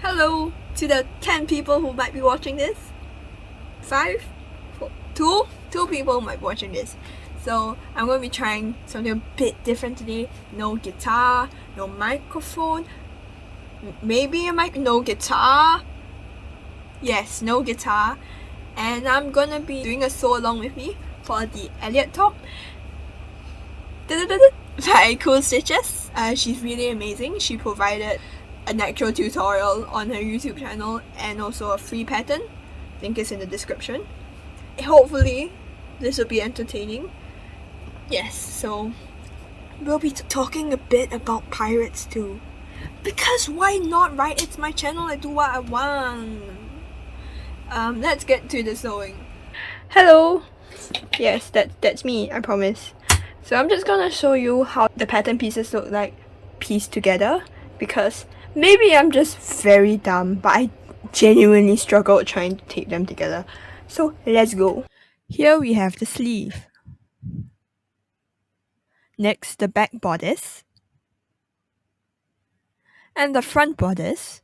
Hello to the 10 people who might be watching this. 5? 4, 2 people might be watching this. So I'm going to be trying something a bit different today. No guitar, no microphone, maybe a mic, no guitar. Yes, no guitar. And I'm going to be doing a sew along with me for the Elliot top. By Cool Stitches. She's really amazing. She provided an actual tutorial on her YouTube channel and also a free pattern. Link is in the description. Hopefully this will be entertaining. Yes, so we'll be talking a bit about pirates too. Because why not, right? It's my channel, I do what I want. Let's get to the sewing. Hello! Yes, that's me, I promise. So I'm just gonna show you how the pattern pieces look like pieced together, because maybe I'm just very dumb, but I genuinely struggled trying to tape them together. So let's go. Here we have the sleeve. Next, the back bodice. And the front bodice.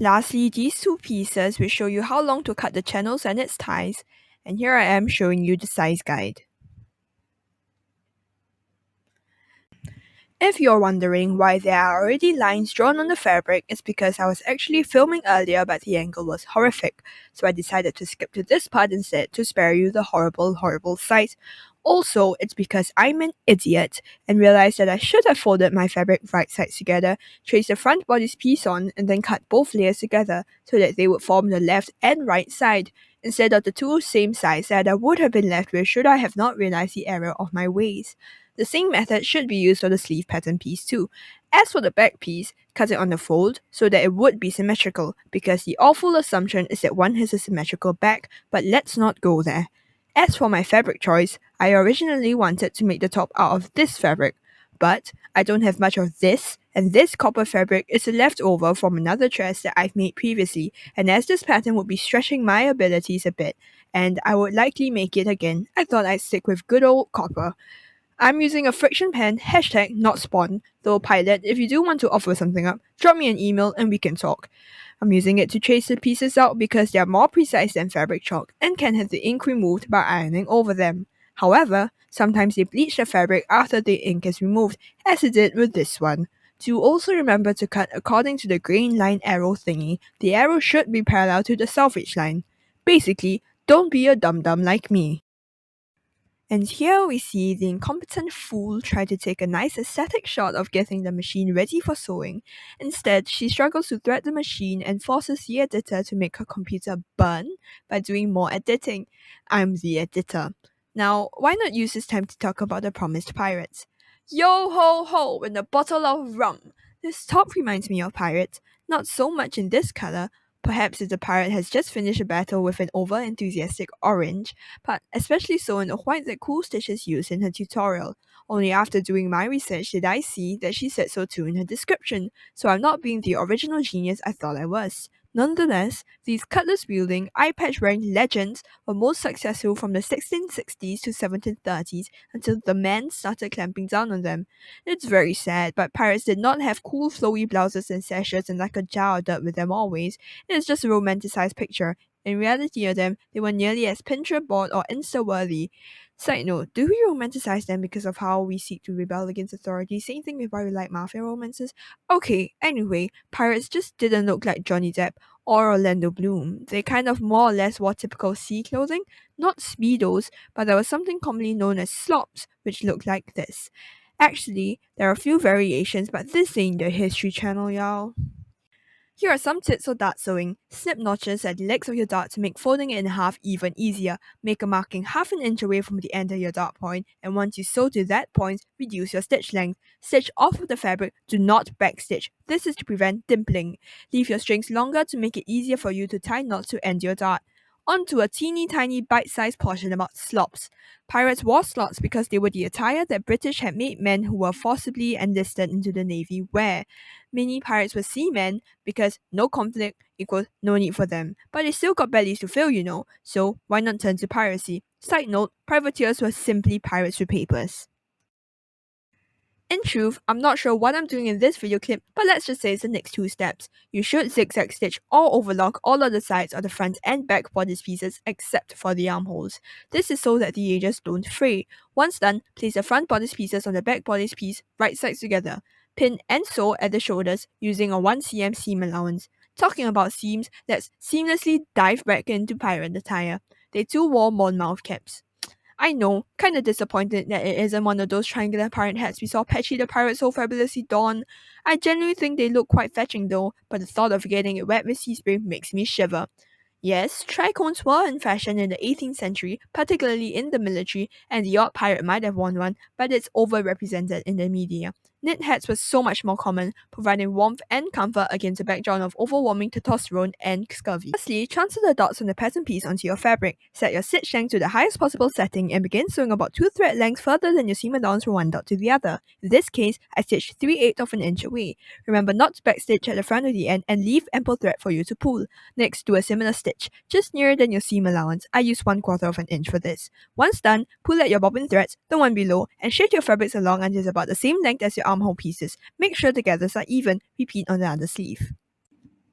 Lastly, these two pieces will show you how long to cut the channels and its ties, and here I am showing you the size guide. If you're wondering why there are already lines drawn on the fabric, it's because I was actually filming earlier but the angle was horrific, so I decided to skip to this part instead to spare you the horrible sight. Also, it's because I'm an idiot and realized that I should have folded my fabric right sides together, traced the front bodice piece on, and then cut both layers together so that they would form the left and right side, instead of the two same sides that I would have been left with should I have not realized the error of my ways. The same method should be used for the sleeve pattern piece too. As for the back piece, cut it on the fold so that it would be symmetrical, because the awful assumption is that one has a symmetrical back, but let's not go there. As for my fabric choice, I originally wanted to make the top out of this fabric, but I don't have much of this, and this copper fabric is a leftover from another dress that I've made previously, and as this pattern would be stretching my abilities a bit, and I would likely make it again, I thought I'd stick with good old copper. I'm using a friction pen, hashtag not spawn, though pilot, if you do want to offer something up, drop me an email and we can talk. I'm using it to trace the pieces out because they are more precise than fabric chalk and can have the ink removed by ironing over them. However, sometimes they bleach the fabric after the ink is removed, as it did with this one. Do also remember to cut according to the grain line arrow thingy. The arrow should be parallel to the selvedge line. Basically, don't be a dum-dum like me. And here we see the incompetent fool try to take a nice aesthetic shot of getting the machine ready for sewing. Instead, she struggles to thread the machine and forces the editor to make her computer burn by doing more editing. I'm the editor. Now, why not use this time to talk about the promised pirates? Yo ho ho and a bottle of rum! This top reminds me of pirates, not so much in this color. Perhaps if the pirate has just finished a battle with an over-enthusiastic orange, but especially so in the white that Cool Stitches used in her tutorial. Only after doing my research did I see that she said so too in her description, so I'm not being the original genius I thought I was. Nonetheless, these cutlass-wielding, eye-patch-wearing legends were most successful from the 1660s to 1730s until the men started clamping down on them. It's very sad, but pirates did not have cool flowy blouses and sashes and like a jar of dirt with them always. It is just a romanticized picture. In reality of them, they were nearly as Pinterest board or Insta-worthy. Side note, do we romanticize them because of how we seek to rebel against authority? Same thing with why we like mafia romances? Okay, anyway, pirates just didn't look like Johnny Depp or Orlando Bloom. They kind of more or less wore typical sea clothing, not speedos, but there was something commonly known as slops, which looked like this. Actually, there are a few variations, but this ain't the History Channel, y'all. Here are some tips for dart sewing. Snip notches at the legs of your dart to make folding it in half even easier. Make a marking half an inch away from the end of your dart point, and once you sew to that point, reduce your stitch length. Stitch off of the fabric, do not backstitch. This is to prevent dimpling. Leave your strings longer to make it easier for you to tie knots to end your dart. On to a teeny tiny bite-sized portion about slops. Pirates wore slops because they were the attire that British had made men who were forcibly enlisted into the navy wear. Many pirates were seamen because no conflict equals no need for them. But they still got bellies to fill, you know, so why not turn to piracy? Side note, privateers were simply pirates with papers. In truth, I'm not sure what I'm doing in this video clip, but let's just say it's the next two steps. You should zigzag stitch or overlock all of the sides of the front and back bodice pieces except for the armholes. This is so that the edges don't fray. Once done, place the front bodice pieces on the back bodice piece, right sides together. Pin and sew at the shoulders using a 1 cm seam allowance. Talking about seams, let's seamlessly dive back into pirate attire. They too wore Monmouth caps. I know, kinda disappointed that it isn't one of those triangular pirate hats we saw Patchy the pirate so fabulously don. I genuinely think they look quite fetching though, but the thought of getting it wet with sea spray makes me shiver. Yes, tricones were in fashion in the 18th century, particularly in the military, and the odd pirate might have worn one, but it's overrepresented in the media. Knit hats were so much more common, providing warmth and comfort against a background of overwhelming testosterone and scurvy. Firstly, transfer the dots from the pattern piece onto your fabric. Set your stitch length to the highest possible setting and begin sewing about 2 thread lengths further than your seam allowance from one dot to the other. In this case, I stitched 3/8 of an inch away. Remember not to backstitch at the front of the end and leave ample thread for you to pull. Next, do a similar stitch, just nearer than your seam allowance. I use 1/4 of an inch for this. Once done, pull at your bobbin threads, the one below, and shift your fabrics along until it's about the same length as your armhole pieces. Make sure the gathers are even. Repeat on the other sleeve.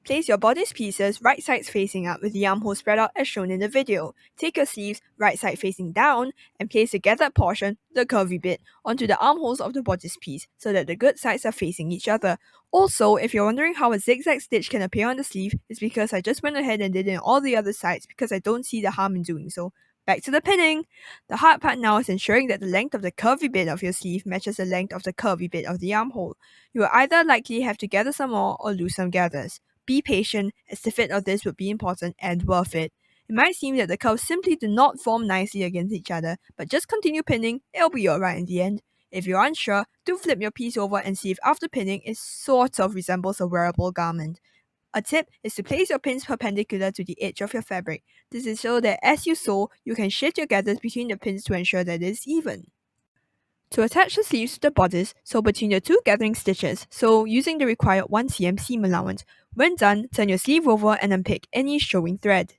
Place your bodice pieces right sides facing up with the armhole spread out as shown in the video. Take your sleeves right side facing down and place the gathered portion, the curvy bit, onto the armholes of the bodice piece so that the good sides are facing each other. Also, if you're wondering how a zigzag stitch can appear on the sleeve, it's because I just went ahead and did it on all the other sides because I don't see the harm in doing so. Back to the pinning! The hard part now is ensuring that the length of the curvy bit of your sleeve matches the length of the curvy bit of the armhole. You will either likely have to gather some more or lose some gathers. Be patient, as the fit of this would be important and worth it. It might seem that the curves simply do not form nicely against each other, but just continue pinning, it'll be alright in the end. If you're unsure, do flip your piece over and see if after pinning it sort of resembles a wearable garment. A tip is to place your pins perpendicular to the edge of your fabric. This is so that as you sew, you can shift your gathers between the pins to ensure that it is even. To attach the sleeves to the bodice, sew between your two gathering stitches, so using the required 1 cm seam allowance. When done, turn your sleeve over and unpick any showing thread.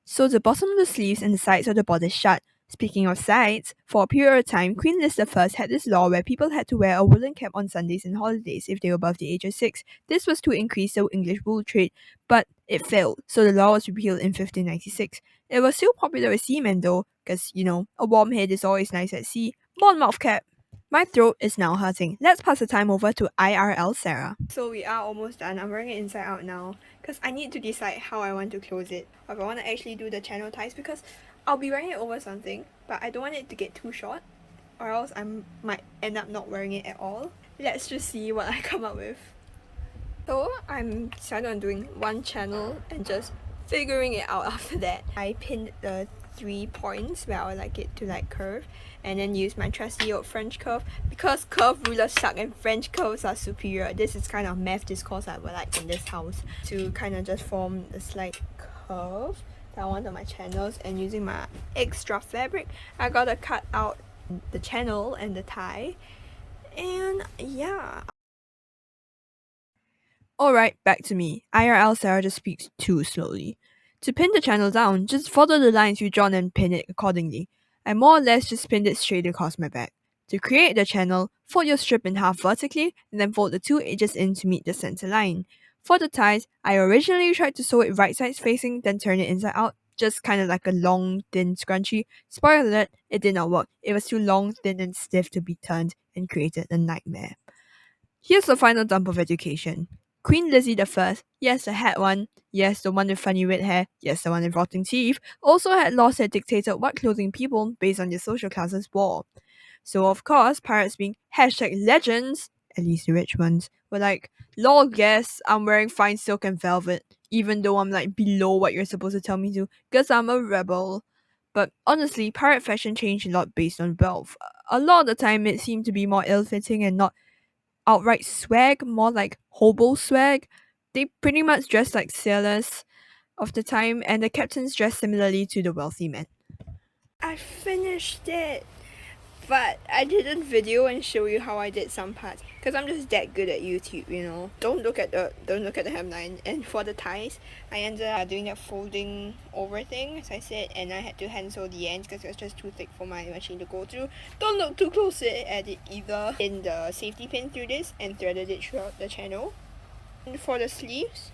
Sew the bottom of the sleeves and the sides of the bodice shut. Speaking of sides, for a period of time, Queen Elizabeth I had this law where people had to wear a woolen cap on Sundays and holidays if they were above the age of 6. This was to increase the English wool trade, but it failed, so the law was repealed in 1596. It was still popular with seamen though, because, a warm head is always nice at sea. Monmouth cap! My throat is now hurting. Let's pass the time over to IRL Sarah. So we are almost done. I'm wearing it inside out now because I need to decide how I want to close it. Or if I want to actually do the channel ties because I'll be wearing it over something, but I don't want it to get too short or else I might end up not wearing it at all. Let's just see what I come up with. So I'm decided on doing one channel and just figuring it out after that. I pinned the 3 points where I would like it to curve and then use my trusty old French curve because curved rulers suck and French curves are superior. This is kind of math discourse I would like in this house to kind of just form a slight curve that I want on my channels, and using my extra fabric I gotta cut out the channel and the tie, and yeah. Alright, back to me. IRL Sarah just speaks too slowly. To pin the channel down, just follow the lines you've drawn and pin it accordingly. I more or less just pinned it straight across my back. To create the channel, fold your strip in half vertically and then fold the 2 edges in to meet the center line. For the ties, I originally tried to sew it right sides facing, then turn it inside out, just kind of like a long, thin scrunchie. Spoiler alert, it did not work. It was too long, thin, and stiff to be turned and created a nightmare. Here's the final dump of education. Queen Lizzie the First, yes, the hat one, yes, the one with funny red hair, yes, the one with rotting teeth, also had laws that dictated what clothing people, based on their social classes, wore. So of course, pirates being #legends, at least the rich ones, were like, lol guess, I'm wearing fine silk and velvet, even though I'm below what you're supposed to tell me to, cause I'm a rebel. But honestly, pirate fashion changed a lot based on wealth. A lot of the time it seemed to be more ill-fitting and not outright swag, more like hobo swag. They pretty much dressed like sailors of the time, and the captains dressed similarly to the wealthy men. I finished it! But I didn't video and show you how I did some parts because I'm just that good at YouTube, you know. Don't look at the hemline. And for the ties, I ended up doing that folding over thing, as I said, and I had to hand sew the ends because it was just too thick for my machine to go through. Don't look too close at it either. In the safety pin through this and threaded it throughout the channel. And for the sleeves,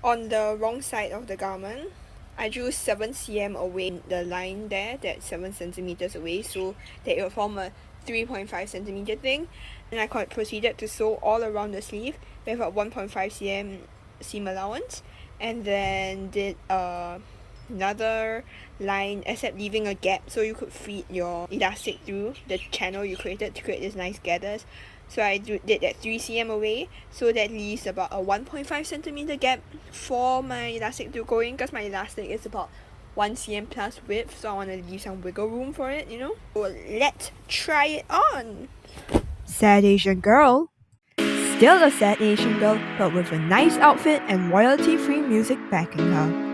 on the wrong side of the garment, I drew 7 cm away the line there, that's 7 centimeters away, so that it will form a 3.5 centimeter thing. And I proceeded to sew all around the sleeve with a 1.5 cm seam allowance, and then did another line, except leaving a gap so you could feed your elastic through the channel you created to create these nice gathers. So I did that 3 cm away, so that leaves about a 1.5 centimeter gap for my elastic to go in, because my elastic is about 1 cm plus width, so I want to leave some wiggle room for it, you know. So let's try it on! Sad Asian girl. Still a sad Asian girl, but with a nice outfit and royalty-free music backing her.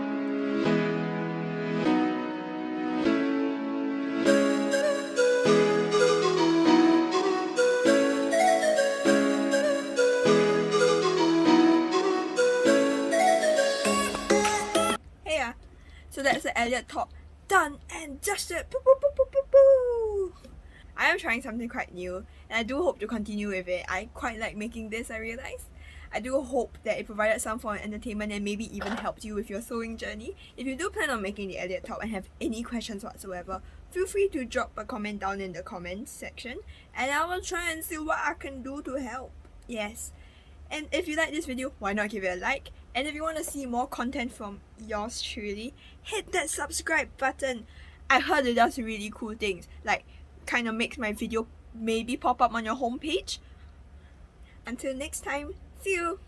So that's the Elliot top done and dusted. Boo, boo, boo, boo, boo, boo. I am trying something quite new, and I do hope to continue with it. I quite like making this, I realize. I do hope that it provided some form of entertainment and maybe even helped you with your sewing journey. If you do plan on making the Elliot top and have any questions whatsoever, feel free to drop a comment down in the comments section, and I will try and see what I can do to help. Yes. And if you like this video, why not give it a like? And if you want to see more content from yours truly, hit that subscribe button. I heard it does really cool things, like kind of makes my video maybe pop up on your homepage. Until next time, see you!